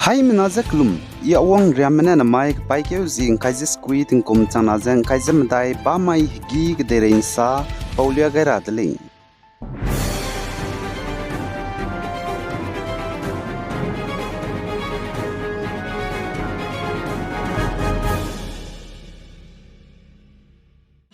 Hai minazaklum ya wang ramana na mai paikeu zing kaizes kuit in kum chana zeng kaizem dai ba mai gi gderein sa paulia garadling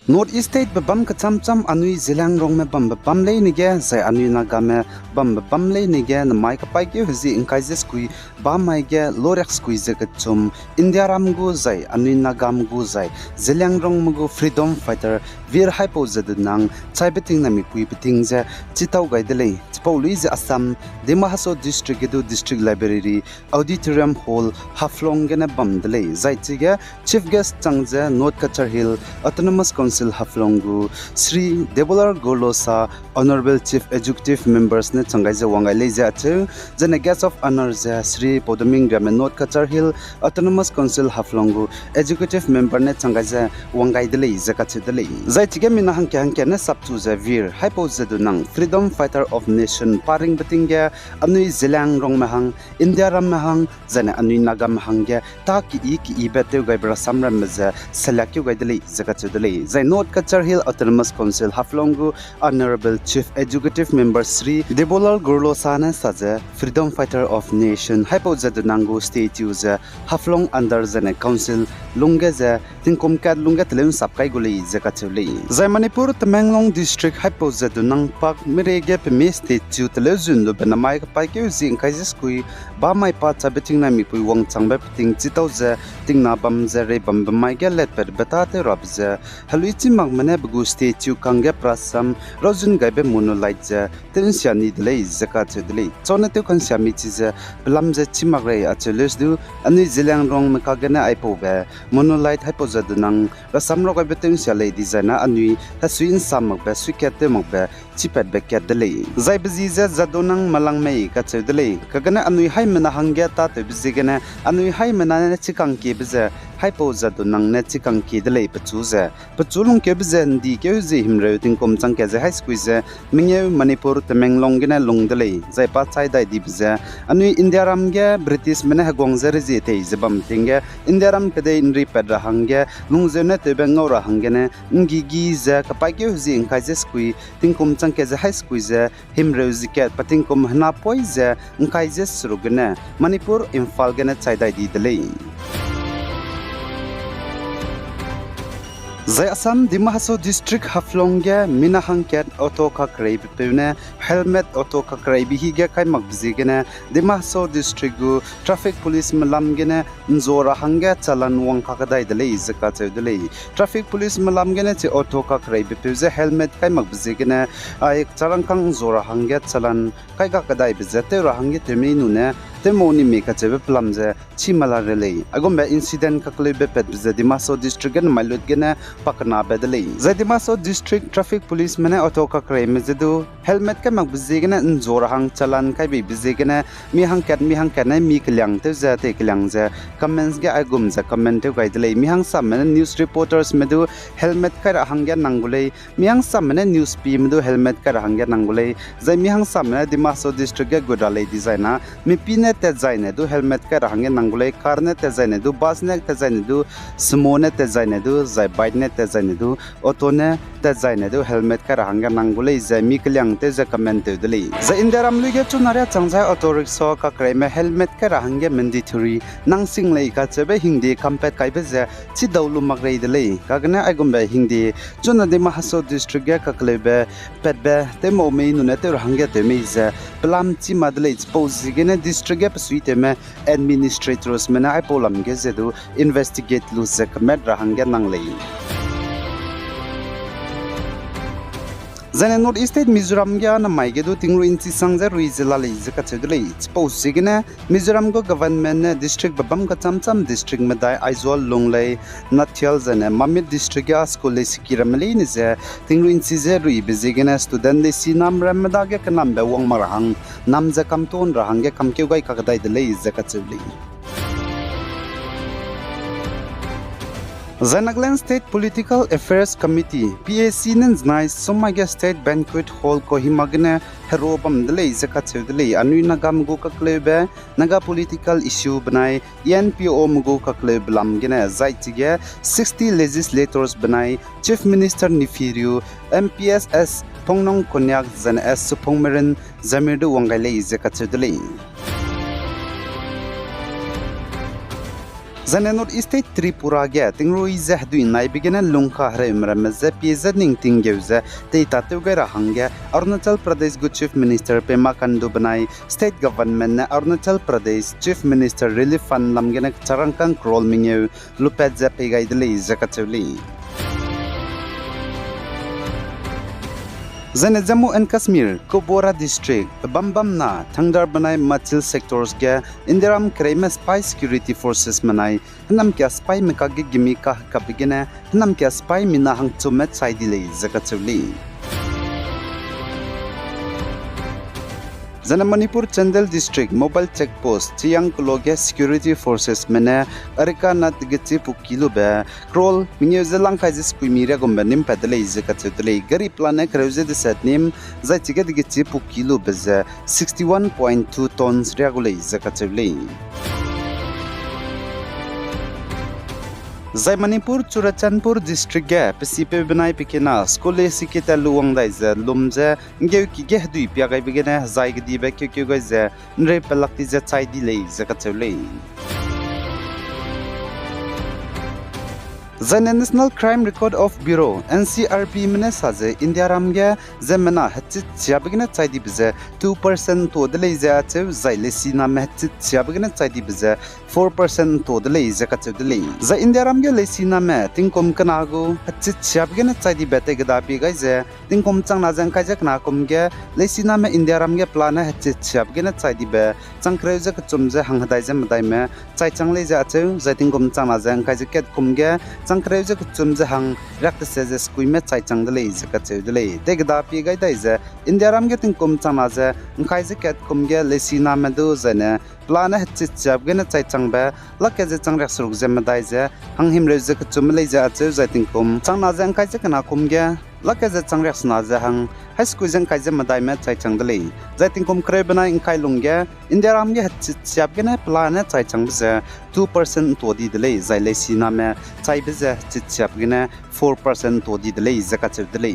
North East State babam ka cham anui zilang rong me bam lei ni ge zai anui naga me bam lei ni ge na mai ka pai ke hzi in kaizes kui ba mai ge lorex kui ze ka chum India ram gu zai anui nagam gu zai zilang rong mu freedom fighter vir hypo zed nang chai beting na mi pui beting ze chitau gai de lei chpoli ze Assam Demahaso district edu district library auditorium hall haflong ge na bam de lei zai chi ge chief guest changje North Kachar Hill autonomous Council Haflongu Sri Debolar Golosa Honorable Chief Executive Members ne changai je wangai leje ache jene guest of honor je Sri Podaming Gram North Kachar Hill Autonomous Council Haflongu Executive Member ne changai je wangai de lei je kache de lei zai tige min hangke ne saptu je vir hypo je du nang freedom fighter of nation paring betingge anui zilang rong mahang India ram mahang jene anui nagam hangge ta ki i bete gai bra samram me je selakyu gai de lei je kache de lei zai North Kachar Hill Autonomous Council Haflongu Honorable Chief Executive Member Sri Debolal Gurlosana Saja Freedom Fighter of Nation Hypo Nangu Statue Za Haflong under Zane Council Lunga Za Tinkom Kat Lunga Telem Sapkai Guli Zakatuli Zai Manipur Tamenglong District Hypo Nang Park Mirege Peme Statue Telezun Lubenamai Paikyu Zing Kaiziskui Ba Mai Pa Chabeting Namipui Wang Changbe Ting Chitau Za Ting Nabam Zare Bambamai Galet Per Betate Rabza Haluichi Magmane Bugu Statue Kange Prasam Rozun Gaibe Monolight Za Tensiani Delay Zakat Delay Sonatu Consiami Chiza Blamza Chimagre Acheles Du Ani Zilang Rong Makagana Ipobe Monolight Hypozadunang Rasamro Gabetensia Designer Anui Hasuin Samak Swikate Mokbe Chipet Bekat Delay Zaibaziza Zadonang Malang May Katse Delay Kagana Anui Haimana Hangeta Bizigana Anui Haimana Chikanki Biza Hypozadunang Nechikanki Delay Pachuza Pachulung Kebzen di Kyozi Himre Tinkom Chankaze High Squeeze Mingye Manipur Temenglongina Long Delay Zaipa Chai Dibza Anui India Ramge British Mena Gongzerzi Zabam Tinga India Ram Kade Inri Pedra Hange Lungzene Tebengora Hangene Ngigi Za Kapakyozi in Kaizeskui Tinkom Chankaze High Squeeze Himre Zikat Patinkom Hnapoize Nkaizes Rugene Manipur Infalgene Chai Di Delay Zai Assam Demahaso District Haflongge Minahangket Auto Kakrai Pune Helmet Auto Kakrai Bihiga Kai Magbzigene Demahaso District Gu Traffic Police Malamgene Nzora Hanga Chalan Wang Kakadai Delay Zakate Delay Traffic Police Malamgene Ti Auto Kakrai Bipuze Helmet Kai Magbzigene Ai Charangkang Zora Hanga Chalan Kai Kakadai Bizete Rahangi Terminune Temoni Mekacheve Plamze Chimala Relay Agombe Incident Kaklibe Petze Demahaso District and Malutgene Pakana Bedley Zadimaso District Traffic Police Mene Auto Kakray Mezedu Helmet Ka Magbzigana Nzorahang Chalan Kai Bizigana Mihang Kana Miklang Teza Teklangza Comments Ga Agumza Comment Gaidley Mihang Saman News Reporters Medu Helmet Karahanga Nangule Mihang Saman News P Medu Helmet Karahanga Nangule Zamihang Saman Dimaso District Godale Designer Mipine Tezaine Helmet Karahanga Nangule Karne Tezaine Basnek Tezaine Simone Tezaine Zai Biden Tezanidu, Otone, Tezanidu, helmet Karahanga Nangule, Zami Klang Teza commented the lay. The Indiaram Liga to Naria Changza Autoric saw Kakreme, helmet Karahanga mandatory, Nangsing Lake Katsebe Hindi, Kampet Kaibeza, Chidaulu Magre the lay, Kagana Agumbe Hindi, Juna de Mahaso district Kaklebe, Petbe, Temo May Nuneter Hanga Temiza, Plam Chimadlates Pozigene district Suiteme, administrators Mena Ipolam Gezedu, investigate Luzek Medra Hanga Nanglay. Zane North East State Mizoram Gya na Maigedu Tingru Inchi Sangza Ruizela Liza Katedri. Suppose Sigina Mizoram Go Government District Babam Katamtam District Medai Aizwal Longlay Natyal Zane Mamit District School Sikiramali is a Tingru Inchi Zeri Bizigina student de Sinam Ramadaga Kanambe Wong Marahang Namza Kamton Rahanga Kamkyogai Kakadai the Lay Zakatedri. The Nagaland State Political Affairs Committee PAC Nanznai Somaga State Banquet Hall Kohimagana Herobam Delay Zakatsu Delay Anui Nagam Go Kaklebe Naga Political Issue Benai ENPO Mugo Kakleb Lamgina Zaitiga 60 legislators Benai Chief Minister Nifiru MPSS Pongnong Konyak Zan S Supongmerin Zamirdu Wangale Zakatsu Delay Zane North State Tripura ge tingrui zahdui nai bigena lungkha hre mramze piza ning tinggeuza te tatugera hange Arunachal Pradesh gu Chief Minister Pema Khandu banai State Government na Arunachal Pradesh Chief Minister Relief Fund lamgena charangkang krol mingeu lupetza pegai dele zakachuli Zane Jammu and Kashmir, Kubora District, Bambam na Thangdar banai Machil sectors ke Indiram Krema Spy Security Forces manai Hanam kya spy mekagi gimi ka kabigene Hanam kya spy mina hang chumet saidile zakachuli Zana Manipur Chandel District Mobile Check Post Chiang Kuloge Security Forces mena Arika nat gichi pukilo be Krol mingyo zelang khaizis kuimira gomba nim padale izakatule gari plane kreuze de setnim zai chiga gichi pukilo beze 61.2 tons regular izakatule Zai Manipur Churachandpur District ge PCP benai pikena skole siketa luwang daize lumje ngeu ki ge dui piagai bigena zai gdi be kyu gaize nre pelakti je chai di lei zakachule The National Crime Record of Bureau NCRB Minnesaze India Ramge Zemena Hatchit Chiabigna Chidi Bize 2% to the Laser Zailesina Metit Chiabigna Chidi Bize 4% to the Laser Katudeli. The India Ramge Lesina Me Tinkum Kanago Hatchit Chiabigna Chidi Betegadabi Gaze Tinkum Chanazan Kajak Nakumge Lesina Me India Ramge Plana Hatchit Chiabigna Chidi Be Chankreza Chumze Hangadizem Daime Chaichang Laser Zatinkum Chanazan Kajaket Kumge Sankreuze kuchumze hang rakta seze skuime chai changdele zakachedele tegda pi gai daize indiaram ge tinkum chanaze ngkhaise ket kumge lesina medu zane plana hchi chabgena chai changba lakeze changrak surugze medaize hang himreuze kuchumle ja ache zaitinkum changnaze ngkhaise kana kumge lakeze changrak snaze hang haiskuizeng kaise madaime chai changdele zaitinkum krebana ingkai lungge indiaram ge hchi chabgena plana chai changbze 2% todi dele zaile siname chai bize chapgena 4% todi dele zakachedele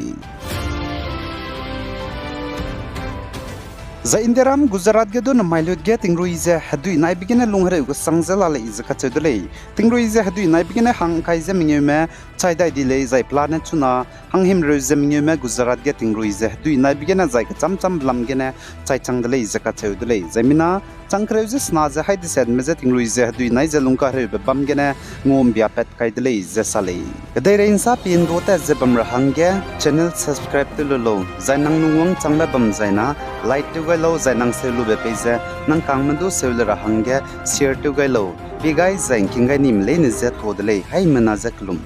Za Indiram Gujarat ge don mailot ge tingruize hadui nai bigena lunghre go sangjala le zakachedele tingruize hadui nai bigena hang kaise mingeme chaidai dile zai planet chuna hanghim roze mingeme Gujarat ge tingruize hadui nai bigena zai chamcham blamgene chai changdele zakachedele zaimina changkreuze snaze haidi sed meze tingruize hadui nai zalungka hre bamgene ngom bia pet kaidele zasale gadai insa pin rota zebam rahangge channel subscribe to lo zainang nungwang changba bam zaina like to lo zainang selu be page nang kangmandu selu rahangge share to lo bi guys zain kingai nim le ne zet hodle hai manazaklum